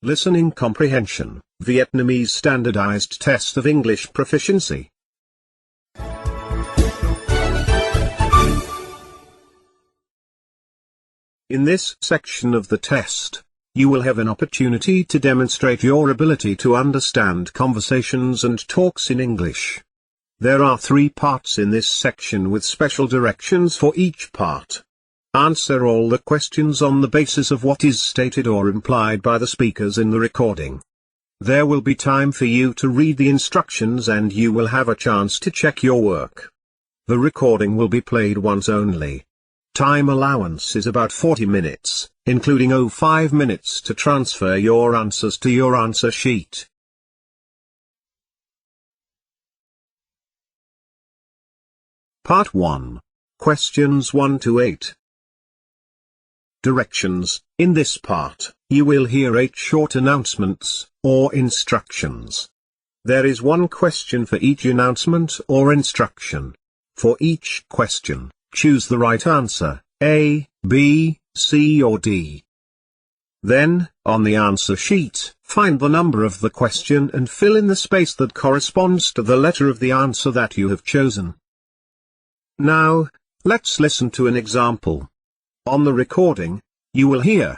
Listening Comprehension, Vietnamese Standardized Test of English Proficiency. In this section of the test, you will have an opportunity to demonstrate your ability to understand conversations and talks in English. There are 3 parts in this section with special directions for each part. Answer all the questions on the basis of what is stated or implied by the speakers in the recording. There will be time for you to read the instructions and you will have a chance to check your work. The recording will be played once only. Time allowance is about 40 minutes, including 5 minutes to transfer your answers to your answer sheet. Part 1. Questions 1 to 8. Directions. In this part, you will hear 8 short announcements, or instructions. There is 1 question for each announcement or instruction. For each question, choose the right answer, A, B, C or D. Then, on the answer sheet, find the number of the question and fill in the space that corresponds to the letter of the answer that you have chosen. Now, let's listen to an example. On the recording, you will hear: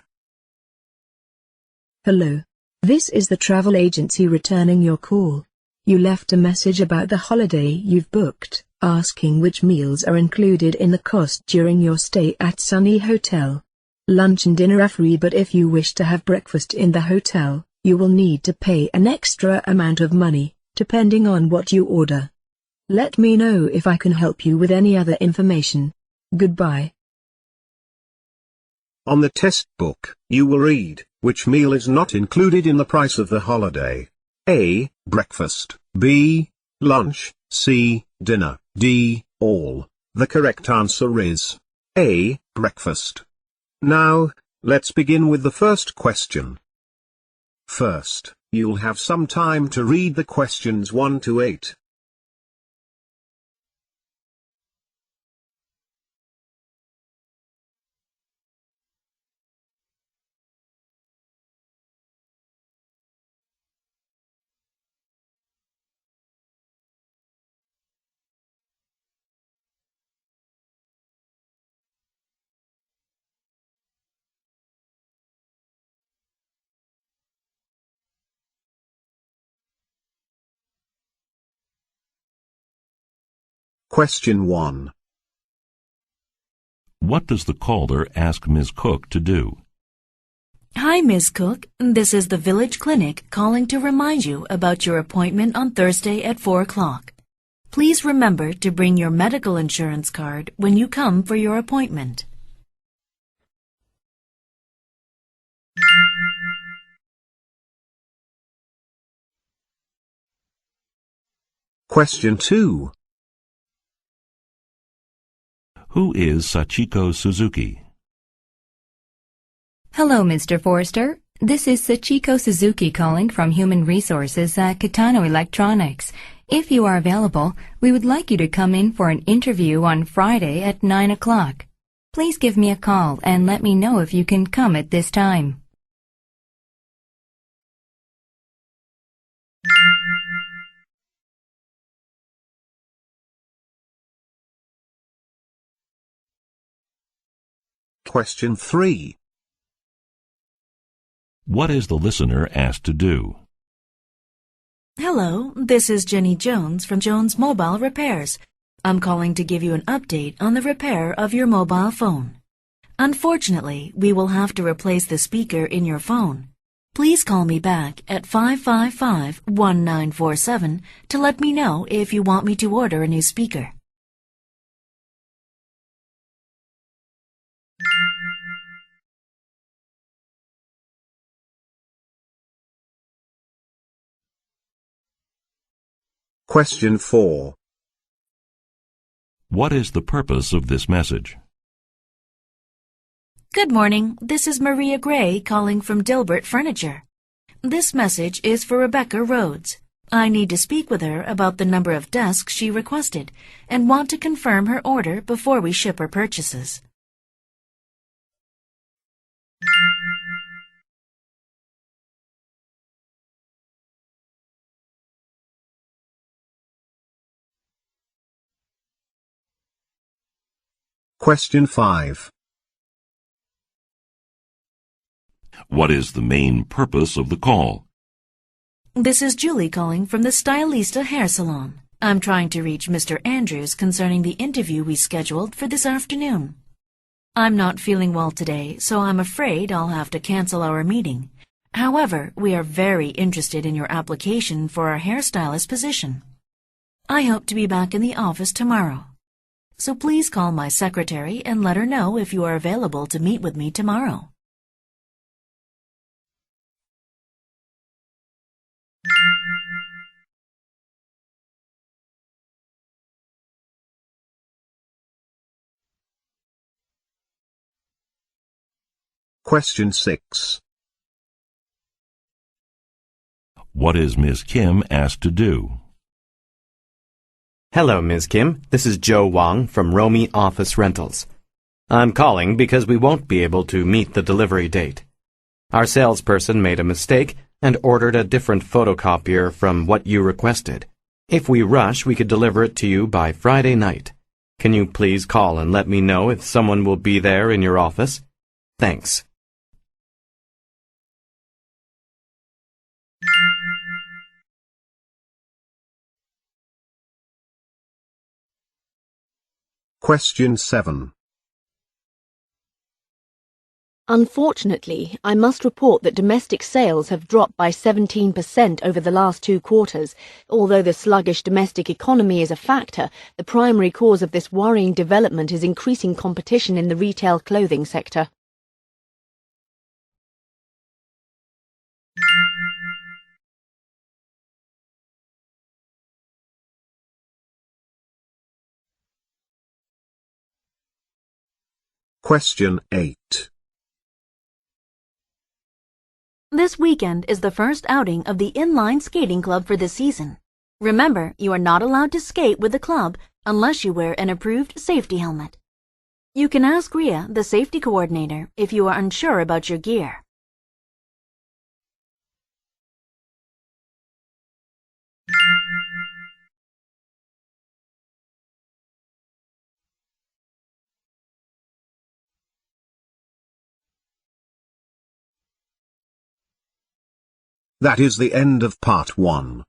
Hello. This is the travel agency returning your call. You left a message about the holiday you've booked, asking which meals are included in the cost during your stay at Sunny Hotel. Lunch and dinner are free, but if you wish to have breakfast in the hotel, you will need to pay an extra amount of money, depending on what you order. Let me know if I can help you with any other information. Goodbye. On the test book, you will read, which meal is not included in the price of the holiday. A. Breakfast. B. Lunch. C. Dinner. D. All. The correct answer is A. Breakfast. Now, let's begin with the first question. First, you'll have some time to read the questions 1 to 8. Question 1. What does the caller ask Ms. Cook to do? Hi, Ms. Cook. This is the village clinic calling to remind you about your appointment on Thursday at 4 o'clock. Please remember to bring your medical insurance card when you come for your appointment. Question 2. Who is Sachiko Suzuki? Hello, Mr. Forrester. This is Sachiko Suzuki calling from Human Resources at Kitano Electronics. If you are available, we would like you to come in for an interview on Friday at 9 o'clock. Please give me a call and let me know if you can come at this time. Question 3. What is the listener asked to do? Hello, this is Jenny Jones from Jones Mobile Repairs. I'm calling to give you an update on the repair of your mobile phone. Unfortunately, we will have to replace the speaker in your phone. Please call me back at 555-1947 to let me know if you want me to order a new speaker. Question 4. What is the purpose of this message? Good morning, this is Maria Gray calling from Dilbert Furniture. This message is for Rebecca Rhodes. I need to speak with her about the number of desks she requested and want to confirm her order before we ship her purchases. Question 5. What is the main purpose of the call? This is Julie calling from the Stylista Hair Salon. I'm trying to reach Mr. Andrews concerning the interview we scheduled for this afternoon. I'm not feeling well today, so I'm afraid I'll have to cancel our meeting. However, we are very interested in your application for our hairstylist position. I hope to be back in the office tomorrow. So please call my secretary and let her know if you are available to meet with me tomorrow. Question 6. What is Ms. Kim asked to do? Hello, Ms. Kim. This is Joe Wong from Romy Office Rentals. I'm calling because we won't be able to meet the delivery date. Our salesperson made a mistake and ordered a different photocopier from what you requested. If we rush, we could deliver it to you by Friday night. Can you please call and let me know if someone will be there in your office? Thanks. Question 7. Unfortunately, I must report that domestic sales have dropped by 17% over the last 2 quarters. Although the sluggish domestic economy is a factor, the primary cause of this worrying development is increasing competition in the retail clothing sector. Question 8. This weekend is the first outing of the inline skating club for this season. Remember, you are not allowed to skate with the club unless you wear an approved safety helmet. You can ask Ria, the safety coordinator, if you are unsure about your gear. That is the end of Part 1.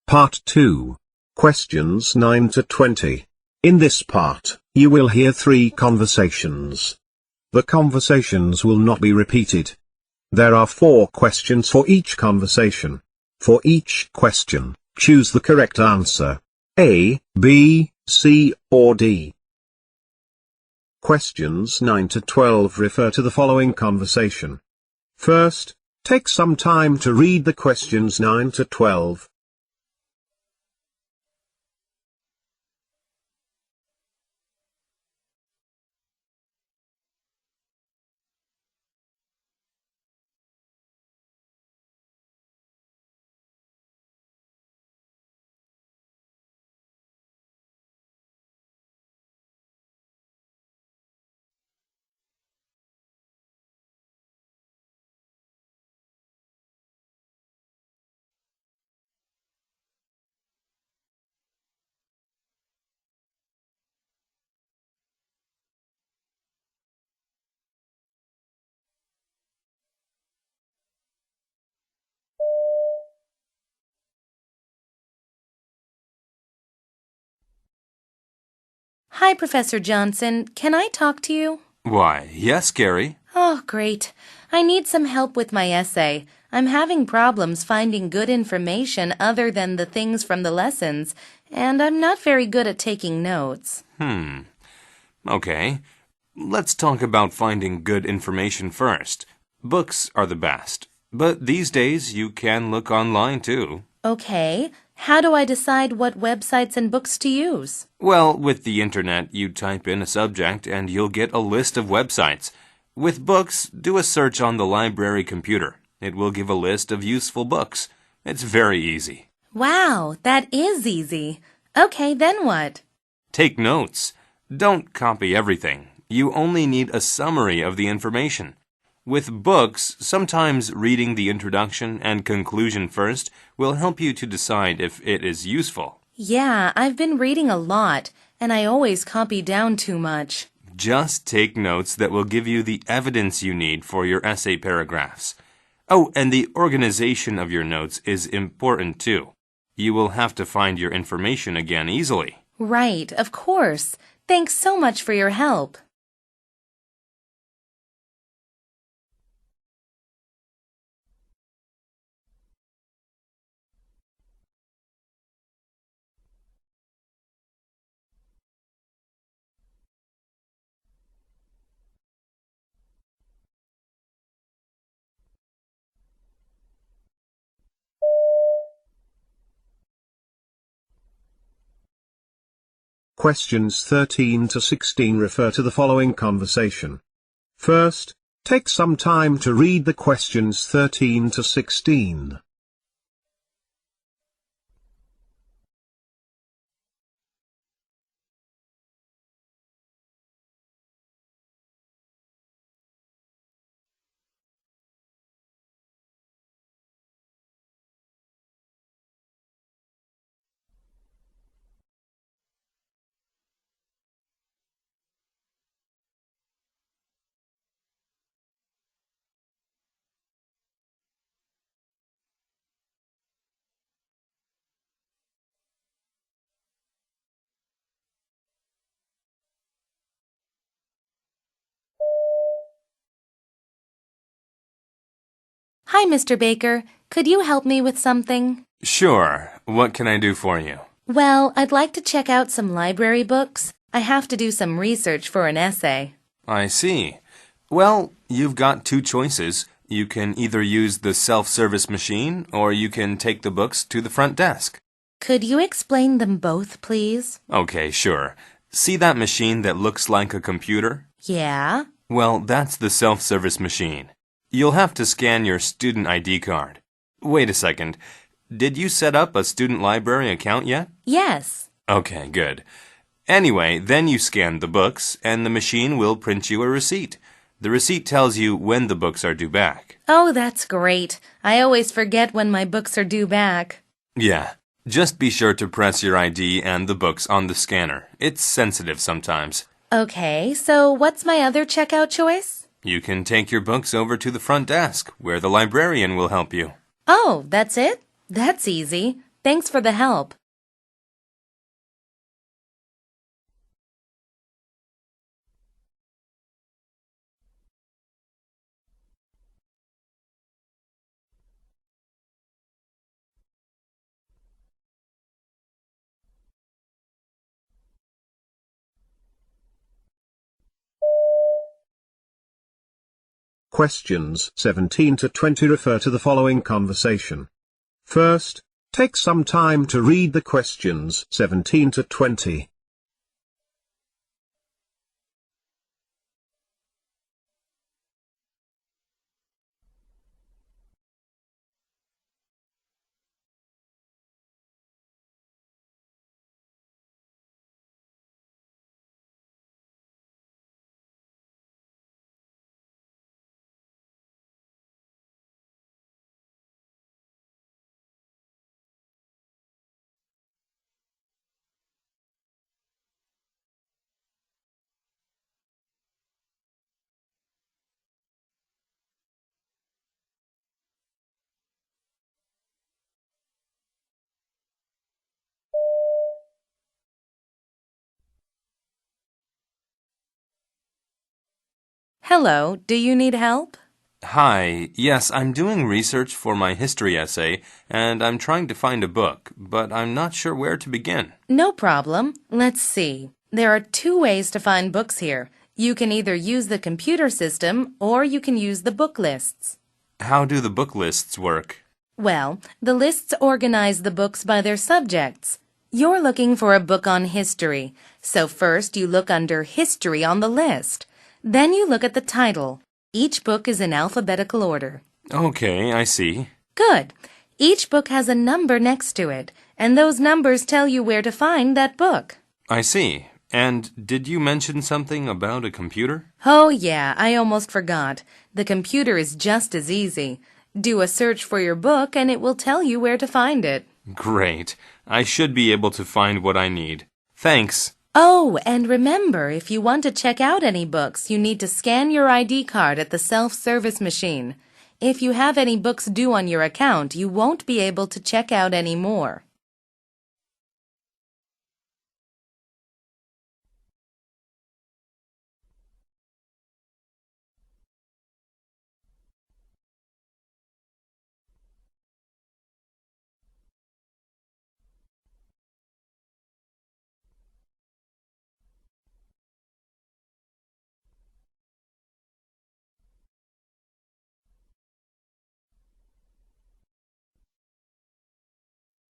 Part 2. Questions 9 to 20. In this part, you will hear 3 conversations. The conversations will not be repeated. There are 4 questions for each conversation. For each question, choose the correct answer. A, B, C, or D. Questions 9 to 12 refer to the following conversation. First, take some time to read the questions 9 to 12. Hi, Professor Johnson. Can I talk to you? Why, yes, Gary. Oh, great. I need some help with my essay. I'm having problems finding good information other than the things from the lessons, and I'm not very good at taking notes. Okay. Let's talk about finding good information first. Books are the best, but these days you can look online too. Okay. How do I decide what websites and books to use? Well, with the internet, you type in a subject and you'll get a list of websites. With books, do a search on the library computer. It will give a list of useful books. It's very easy. Wow, that is easy. Okay, then what? Take notes. Don't copy everything. You only need a summary of the information. With books, sometimes reading the introduction and conclusion first will help you to decide if it is useful. Yeah, I've been reading a lot. and I always copy down too much. Just take notes that will give you the evidence you need for your essay paragraphs. Oh, and the organization of your notes is important too. You will have to find your information again easily. Right, of course. Thanks so much for your help. Questions 13 to 16 refer to the following conversation. First, take some time to read the questions 13 to 16. Hi, Mr. Baker. Could you help me with something? Sure. What can I do for you? Well, I'd like to check out some library books. I have to do some research for an essay. I see. Well, you've got two choices. You can either use the self-service machine or you can take the books to the front desk. Could you explain them both, please? Okay, sure. See that machine that looks like a computer? Yeah? Well, that's the self-service machine. You'll have to scan your student ID card. Wait a second. Did you set up a student library account yet? Yes. Okay, good. Anyway, then you scan the books, and the machine will print you a receipt. The receipt tells you when the books are due back. Oh, that's great. I always forget when my books are due back. Yeah. Just be sure to press your ID and the books on the scanner. It's sensitive sometimes. Okay, so what's my other checkout choice? You can take your books over to the front desk, where the librarian will help you. Oh, that's it? That's easy. Thanks for the help. Questions 17 to 20 refer to the following conversation. First, take some time to read the questions 17 to 20. Hello, do you need help? Hi, yes, I'm doing research for my history essay, and I'm trying to find a book, but I'm not sure where to begin. No problem. Let's see. There are two ways to find books here. You can either use the computer system or you can use the book lists. How do the book lists work? Well, the lists organize the books by their subjects. You're looking for a book on history, so first you look under History on the list. Then you look at the title. Each book is in alphabetical order. Okay, I see. Good. Each book has a number next to it, and those numbers tell you where to find that book. I see. And did you mention something about a computer? Oh, yeah, I almost forgot. The computer is just as easy. Do a search for your book and it will tell you where to find it. Great. I should be able to find what I need. Thanks. Oh, and remember, if you want to check out any books, you need to scan your ID card at the self-service machine. If you have any books due on your account, you won't be able to check out any more.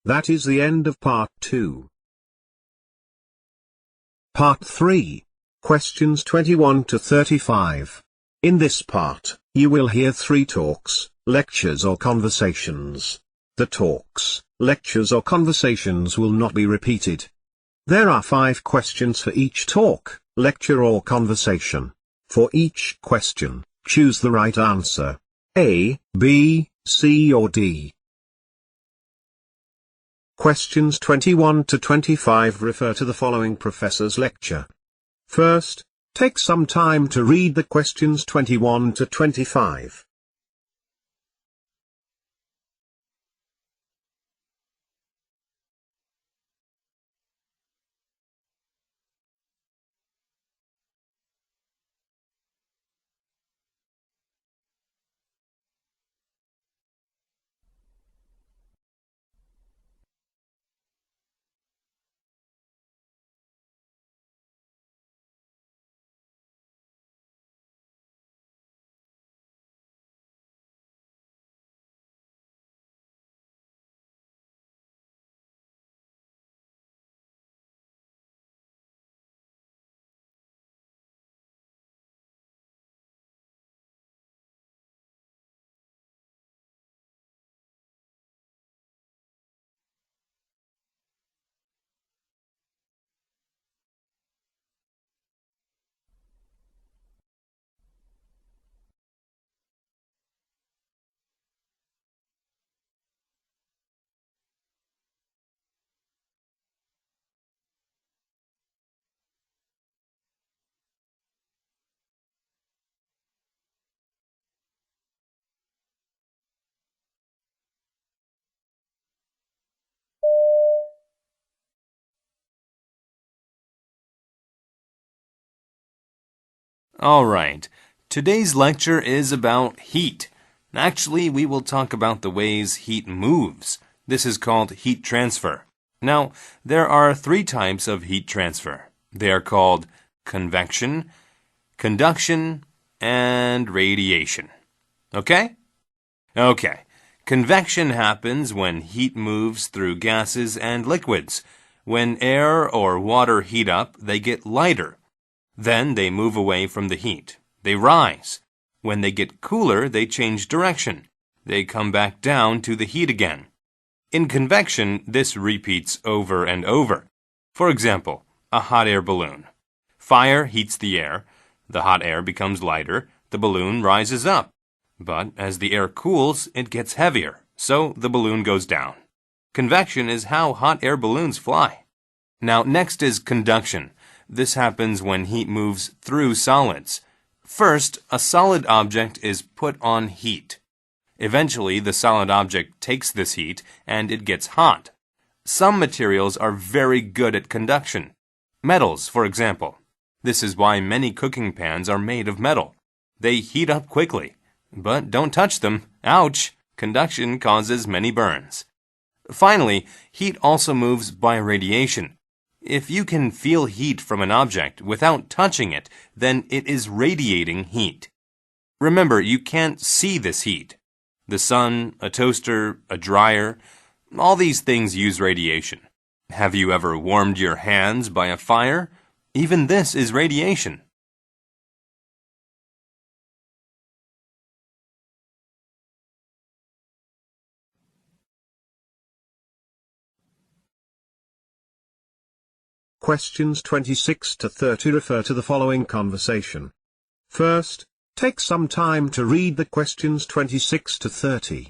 That is the end of part 2. Part 3. Questions 21 to 35. In this part, you will hear 3 talks, lectures or conversations. The talks, lectures or conversations will not be repeated. There are 5 questions for each talk, lecture or conversation. For each question, choose the right answer. A, B, C or D. Questions 21 to 25 refer to the following professor's lecture. First, take some time to read the questions 21 to 25. Alright, today's lecture is about heat. Actually, we will talk about the ways heat moves. This is called heat transfer. Now, there are 3 types of heat transfer. They are called convection, conduction, and radiation. Okay? Okay. Convection happens when heat moves through gases and liquids. When air or water heat up, they get lighter. Then they move away from the heat. They rise. When they get cooler, they change direction. They come back down to the heat again. In convection, this repeats over and over. For example, a hot air balloon. Fire heats the air. The hot air becomes lighter. The balloon rises up. But as the air cools, it gets heavier, so the balloon goes down. Convection is how hot air balloons fly. Now, next is conduction. This happens when heat moves through solids. First, a solid object is put on heat. Eventually, the solid object takes this heat and it gets hot. Some materials are very good at conduction. Metals, for example. This is why many cooking pans are made of metal. They heat up quickly. But don't touch them. Ouch! Conduction causes many burns. Finally, heat also moves by radiation. If you can feel heat from an object without touching it, then it is radiating heat. Remember, you can't see this heat. The sun, a toaster, a dryer, all these things use radiation. Have you ever warmed your hands by a fire? Even this is radiation. Questions 26 to 30 refer to the following conversation. First, take some time to read the questions 26 to 30.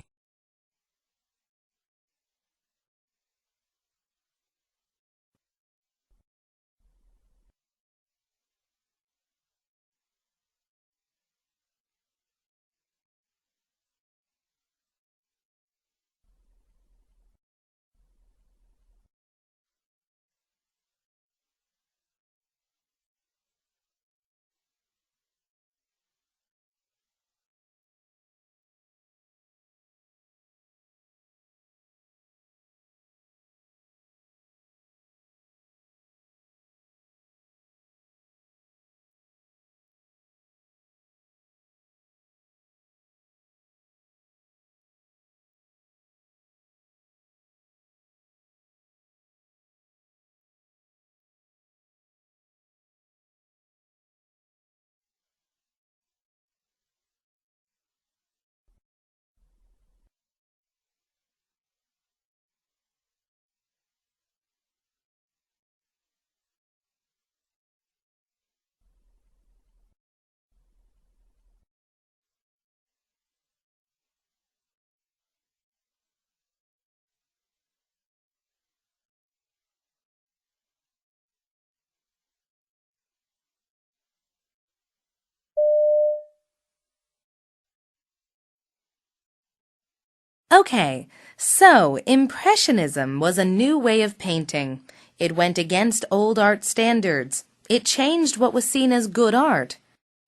Okay, so Impressionism was a new way of painting. It went against old art standards. It changed what was seen as good art.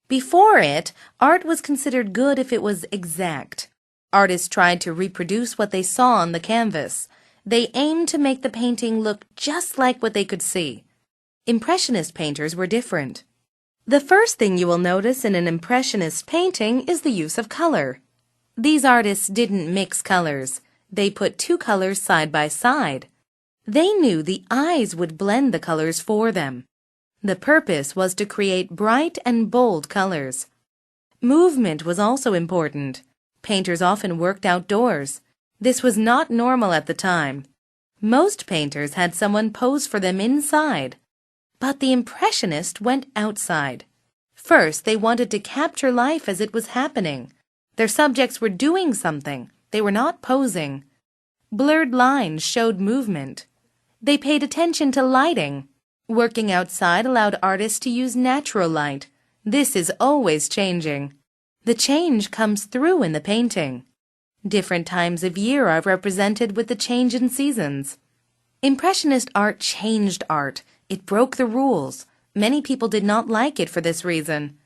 Before it, art was considered good if it was exact. Artists tried to reproduce what they saw on the canvas. They aimed to make the painting look just like what they could see. Impressionist painters were different. The first thing you will notice in an Impressionist painting is the use of color. These artists didn't mix colors. They put two colors side by side. They knew the eyes would blend the colors for them. The purpose was to create bright and bold colors. Movement was also important. Painters often worked outdoors. This was not normal at the time. Most painters had someone pose for them inside. But the Impressionists went outside. First, they wanted to capture life as it was happening. Their subjects were doing something. They were not posing. Blurred lines showed movement. They paid attention to lighting. Working outside allowed artists to use natural light. This is always changing. The change comes through in the painting. Different times of year are represented with the change in seasons. Impressionist art changed art. It broke the rules. Many people did not like it for this reason.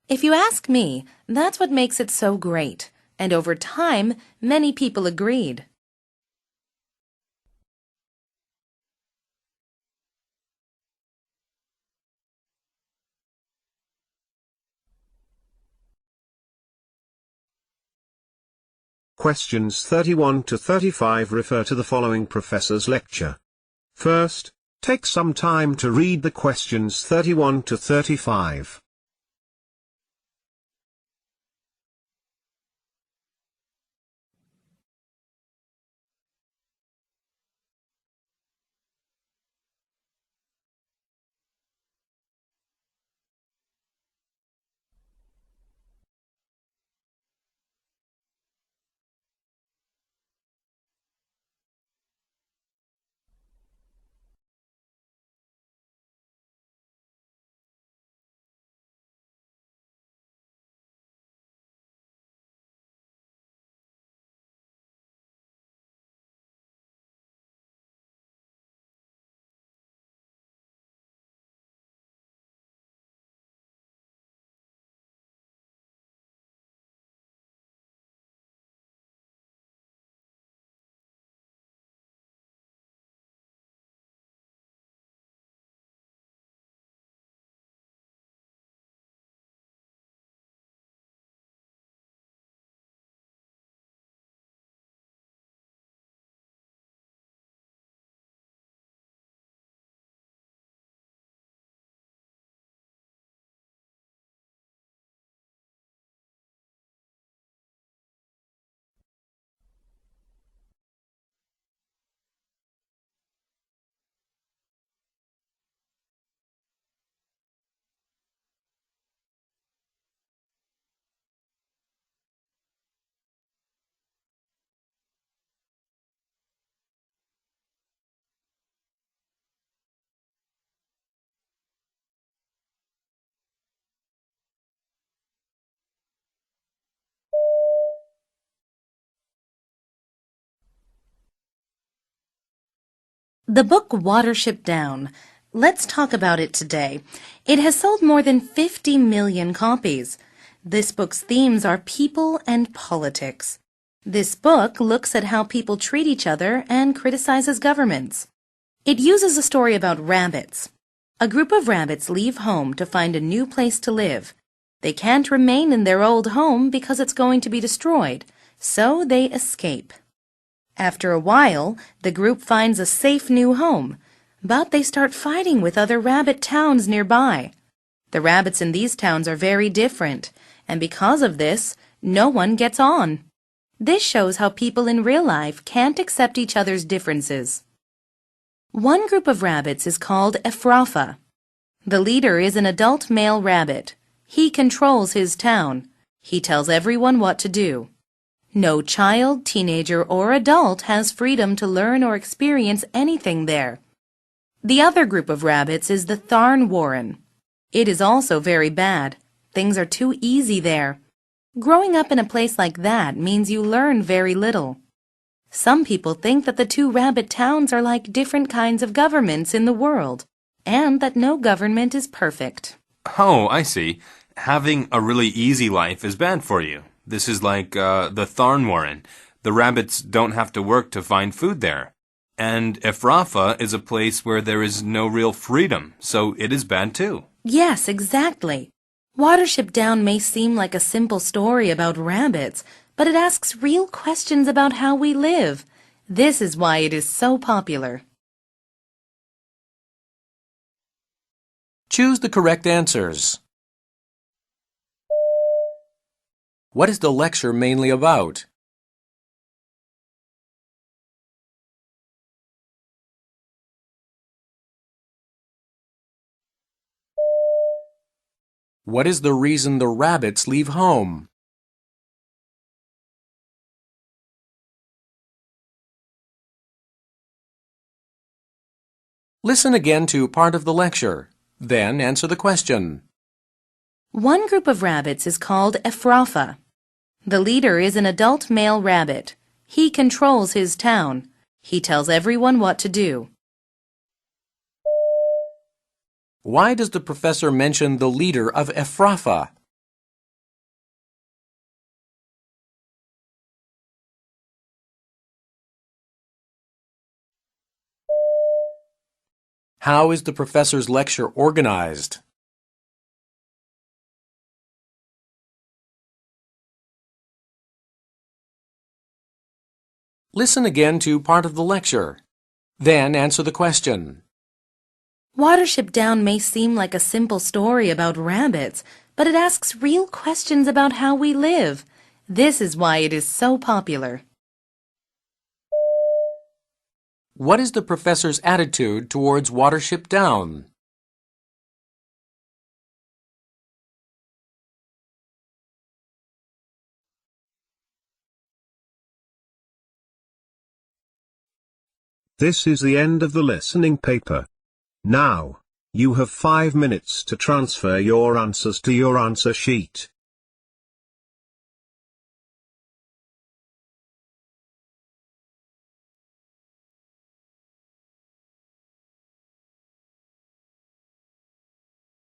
If you ask me, that's what makes it so great. And over time, many people agreed. Questions 31 to 35 refer to the following professor's lecture. First, take some time to read the questions 31 to 35. The book Watership Down. Let's talk about it today. It has sold more than 50 million copies. This book's themes are people and politics. This book looks at how people treat each other and criticizes governments. It uses a story about rabbits. A group of rabbits leave home to find a new place to live. They can't remain in their old home because it's going to be destroyed, so they escape. After a while, the group finds a safe new home, but they start fighting with other rabbit towns nearby. The rabbits in these towns are very different, and because of this, no one gets on. This shows how people in real life can't accept each other's differences. One group of rabbits is called Ephrafa. The leader is an adult male rabbit. He controls his town. He tells everyone what to do. No child, teenager, or adult has freedom to learn or experience anything there. The other group of rabbits is the Thorn Warren. It is also very bad. Things are too easy there. Growing up in a place like that means you learn very little. Some people think that the two rabbit towns are like different kinds of governments in the world, and that no government is perfect. Oh, I see. Having a really easy life is bad for you. This is like the Thorn Warren. The rabbits don't have to work to find food there. And Ephrafa is a place where there is no real freedom, so it is bad too. Yes, exactly. Watership Down may seem like a simple story about rabbits, but it asks real questions about how we live. This is why it is so popular. Choose the correct answers. What is the lecture mainly about? What is the reason the rabbits leave home? Listen again to part of the lecture. Then answer the question. One group of rabbits is called Ephrafa. The leader is an adult male rabbit. He controls his town. He tells everyone what to do. Why does the professor mention the leader of Ephrafa? How is the professor's lecture organized? Listen again to part of the lecture. Then answer the question. Watership Down may seem like a simple story about rabbits, but it asks real questions about how we live. This is why it is so popular. What is the professor's attitude towards Watership Down? This is the end of the listening paper. Now, you have 5 minutes to transfer your answers to your answer sheet.